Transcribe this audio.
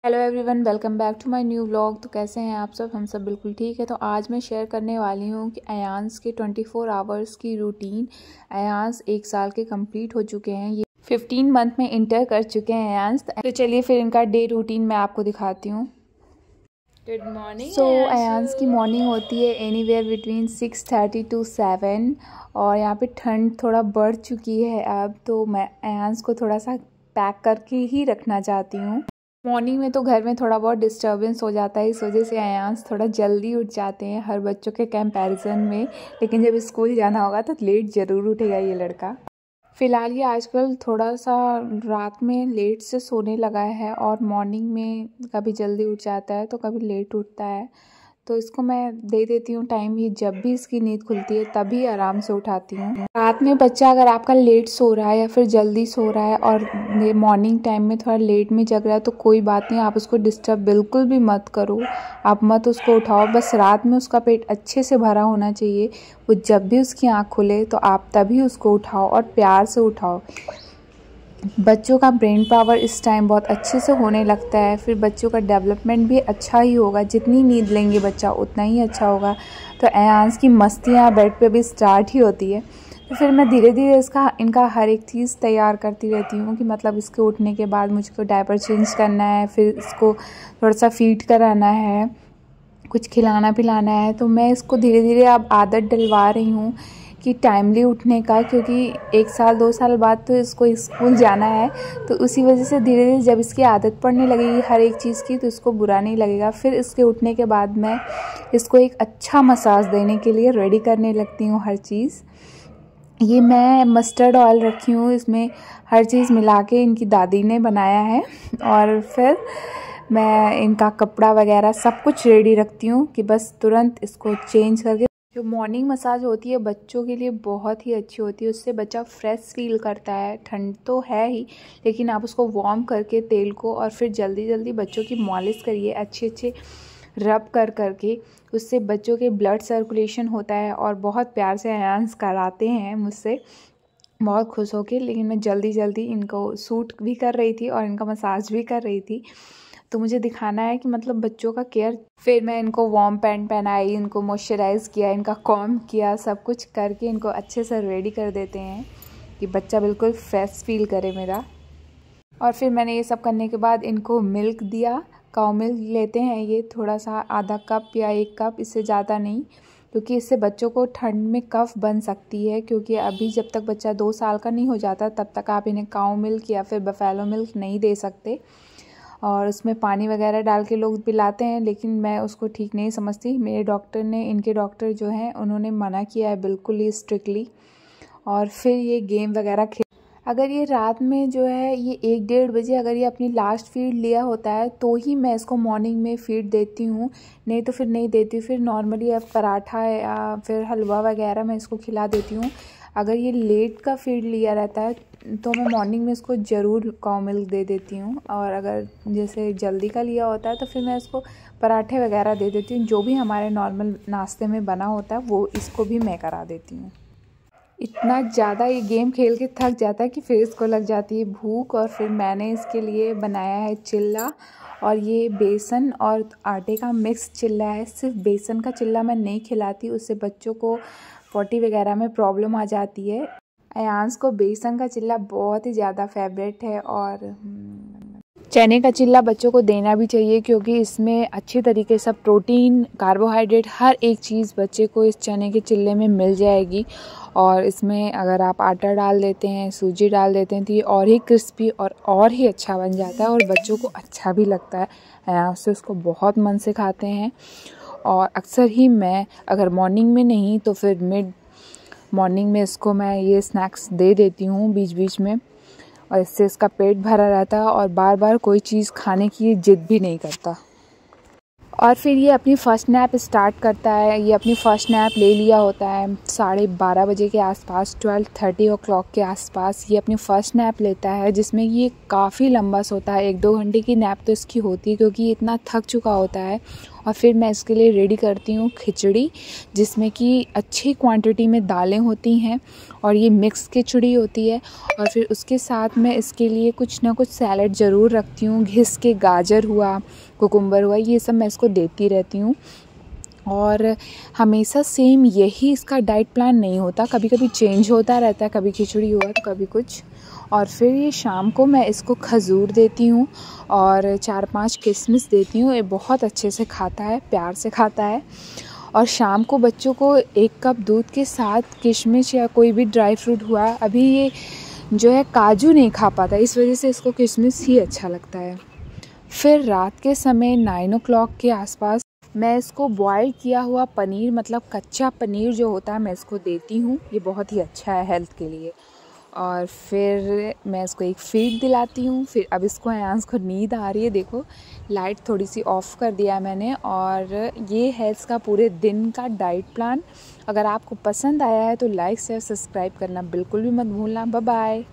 Hello everyone, welcome back to my new vlog. तो कैसे हैं आप सब? हम सब बिल्कुल ठीक है। तो आज मैं शेयर करने वाली हूँ कि अयांस के 24 आवर्स की रूटीन। अयांस 1 साल के कंप्लीट हो चुके हैं, ये 15 मंथ में इंटर कर चुके हैं अयांस। तो चलिए फिर इनका डे रूटीन मैं आपको दिखाती हूँ। Good morning. सो अयांस की मॉर्निंग होती है एनीवेयर बिटवीन 6:30 to 7 और यहाँ पे ठंड थोड़ा बढ़ चुकी है अब, तो मैं अयांस को थोड़ा सा पैक करके ही रखना चाहती हूँ। मॉर्निंग में तो घर में थोड़ा बहुत डिस्टर्बेंस हो जाता है, इस वजह से अयांस थोड़ा जल्दी उठ जाते हैं हर बच्चों के कंपैरिजन में। लेकिन जब स्कूल जाना होगा तो लेट ज़रूर उठेगा ये लड़का। फ़िलहाल ये आजकल थोड़ा सा रात में लेट से सोने लगा है और मॉर्निंग में कभी जल्दी उठ जाता है तो कभी लेट उठता है। तो इसको मैं दे देती हूँ टाइम, ही जब भी इसकी नींद खुलती है तभी आराम से उठाती हूँ। रात में बच्चा अगर आपका लेट सो रहा है या फिर जल्दी सो रहा है और मॉर्निंग टाइम में थोड़ा लेट में जग रहा है तो कोई बात नहीं, आप उसको डिस्टर्ब बिल्कुल भी मत करो, आप मत उसको उठाओ। बस रात में उसका पेट अच्छे से भरा होना चाहिए। वो जब भी उसकी आँख खुले तो आप तभी उसको उठाओ और प्यार से उठाओ। बच्चों का ब्रेन पावर इस टाइम बहुत अच्छे से होने लगता है, फिर बच्चों का डेवलपमेंट भी अच्छा ही होगा। जितनी नींद लेंगे बच्चा उतना ही अच्छा होगा। तो अयांस की मस्तियाँ बेड पे भी स्टार्ट ही होती है। तो फिर मैं धीरे धीरे इनका हर एक चीज़ तैयार करती रहती हूँ कि मतलब इसके उठने के बाद मुझको डायपर चेंज करना है, फिर इसको थोड़ा सा फीड कराना है, कुछ खिलाना पिलाना है। तो मैं इसको धीरे धीरे अब आदत डलवा रही हूँ कि टाइमली उठने का, क्योंकि 1 साल 2 साल बाद तो इसको स्कूल जाना है। तो उसी वजह से धीरे धीरे जब इसकी आदत पड़ने लगेगी हर एक चीज़ की तो इसको बुरा नहीं लगेगा। फिर इसके उठने के बाद मैं इसको एक अच्छा मसाज देने के लिए रेडी करने लगती हूँ हर चीज़। ये मैं मस्टर्ड ऑयल रखी हूँ, इसमें हर चीज़ मिला के इनकी दादी ने बनाया है। और फिर मैं इनका कपड़ा वगैरह सब कुछ रेडी रखती हूँ कि बस तुरंत इसको चेंज करके। जो मॉर्निंग मसाज होती है बच्चों के लिए बहुत ही अच्छी होती है, उससे बच्चा फ्रेश फील करता है। ठंड तो है ही, लेकिन आप उसको वार्म करके तेल को और फिर जल्दी जल्दी बच्चों की मालिश करिए अच्छे अच्छे रब करके। उससे बच्चों के ब्लड सर्कुलेशन होता है और बहुत प्यार से अयांस कराते हैं मुझसे बहुत खुश होके। लेकिन मैं जल्दी जल्दी इनको सूट भी कर रही थी और इनका मसाज भी कर रही थी, तो मुझे दिखाना है कि मतलब बच्चों का केयर। फिर मैं इनको वार्म पैंट पहनाई, इनको मॉइस्चराइज़ किया, इनका कॉम्ब किया, सब कुछ करके इनको अच्छे से रेडी कर देते हैं कि बच्चा बिल्कुल फ्रेश फील करे मेरा। और फिर मैंने ये सब करने के बाद इनको मिल्क दिया। काऊ मिल्क लेते हैं ये, थोड़ा सा आधा कप या 1 कप, इससे ज़्यादा नहीं, क्योंकि इससे बच्चों को ठंड में कफ बन सकती है। क्योंकि अभी जब तक बच्चा 2 साल का नहीं हो जाता तब तक आप इन्हें काऊ मिल्क या फिर बफेलो मिल्क नहीं दे सकते। और उसमें पानी वगैरह डाल के लोग पिलाते हैं, लेकिन मैं उसको ठीक नहीं समझती। मेरे डॉक्टर ने, इनके डॉक्टर जो हैं उन्होंने मना किया है बिल्कुल ही स्ट्रिक्टली। और फिर ये गेम वगैरह अगर ये रात में जो है ये 1-1:30 बजे अगर ये अपनी लास्ट फीड लिया होता है तो ही मैं इसको मॉर्निंग में फीड देती हूँ, नहीं तो फिर नहीं देती। फिर नॉर्मली अब पराठा या फिर हलवा वगैरह मैं इसको खिला देती हूँ। अगर ये लेट का फीड लिया रहता है तो मैं मॉर्निंग में इसको ज़रूर काऊ मिल्क दे देती हूँ। और अगर जैसे जल्दी का लिया होता है तो फिर मैं इसको पराठे वगैरह दे देती हूँ। जो भी हमारे नॉर्मल नाश्ते में बना होता है वो इसको भी मैं करा देती हूँ। इतना ज़्यादा ये गेम खेल के थक जाता है कि फिर इसको लग जाती है भूख। और फिर मैंने इसके लिए बनाया है चिल्ला, और ये बेसन और आटे का मिक्स चिल्ला है। सिर्फ बेसन का चिल्ला मैं नहीं खिलाती, उससे बच्चों को पोटी वगैरह में प्रॉब्लम आ जाती है। अयांस को बेसन का चिल्ला बहुत ही ज़्यादा फेवरेट है। और चने का चिल्ला बच्चों को देना भी चाहिए, क्योंकि इसमें अच्छी तरीके से प्रोटीन, कार्बोहाइड्रेट, हर एक चीज़ बच्चे को इस चने के चिल्ले में मिल जाएगी। और इसमें अगर आप आटा डाल देते हैं, सूजी डाल देते हैं तो ये और ही क्रिस्पी और ही अच्छा बन जाता है और बच्चों को अच्छा भी लगता है। अयांस से इसको बहुत मन से खाते हैं। और अक्सर ही मैं अगर मॉर्निंग में नहीं तो फिर मिड मॉर्निंग में इसको मैं ये स्नैक्स दे देती हूँ बीच बीच में, और इससे इसका पेट भरा रहता है और बार बार कोई चीज़ खाने की जिद भी नहीं करता। और फिर ये अपनी फ़र्स्ट नैप स्टार्ट करता है। ये अपनी फ़र्स्ट नैप ले लिया होता है 12:30 बजे के आसपास, 12:30 o'clock के आसपास ये अपनी फ़र्स्ट नैप लेता है, जिसमें ये काफ़ी लंबा सोता है। 1-2 घंटे की नैप तो इसकी होती है क्योंकि ये इतना थक चुका होता है। और फिर मैं इसके लिए रेडी करती हूँ खिचड़ी, जिसमें कि अच्छी क्वांटिटी में दालें होती हैं और ये मिक्स खिचड़ी होती है। और फिर उसके साथ मैं इसके लिए कुछ ना कुछ सैलड ज़रूर रखती हूँ। घिस के गाजर हुआ, कुकुम्बर हुआ, ये सब मैं इसको देती रहती हूँ। और हमेशा सेम यही इसका डाइट प्लान नहीं होता, कभी कभी चेंज होता रहता है, कभी खिचड़ी हुआ तो कभी कुछ। और फिर ये शाम को मैं इसको खजूर देती हूँ और 4-5 किशमिश देती हूँ। ये बहुत अच्छे से खाता है, प्यार से खाता है। और शाम को बच्चों को 1 कप दूध के साथ किशमिश या कोई भी ड्राई फ्रूट हुआ, अभी ये जो है काजू नहीं खा पाता, इस वजह से इसको किशमिश ही अच्छा लगता है। फिर रात के समय 9 o'clock के आसपास मैं इसको बॉयल किया हुआ पनीर, मतलब कच्चा पनीर जो होता है, मैं इसको देती हूँ। ये बहुत ही अच्छा है हेल्थ के लिए। और फिर मैं इसको एक फीड दिलाती हूँ। फिर अब इसको अयांश को नींद आ रही है, देखो लाइट थोड़ी सी ऑफ़ कर दिया मैंने। और ये है इसका पूरे दिन का डाइट प्लान। अगर आपको पसंद आया है तो लाइक शेयर सब्सक्राइब करना बिल्कुल भी मत भूलना। Bye bye.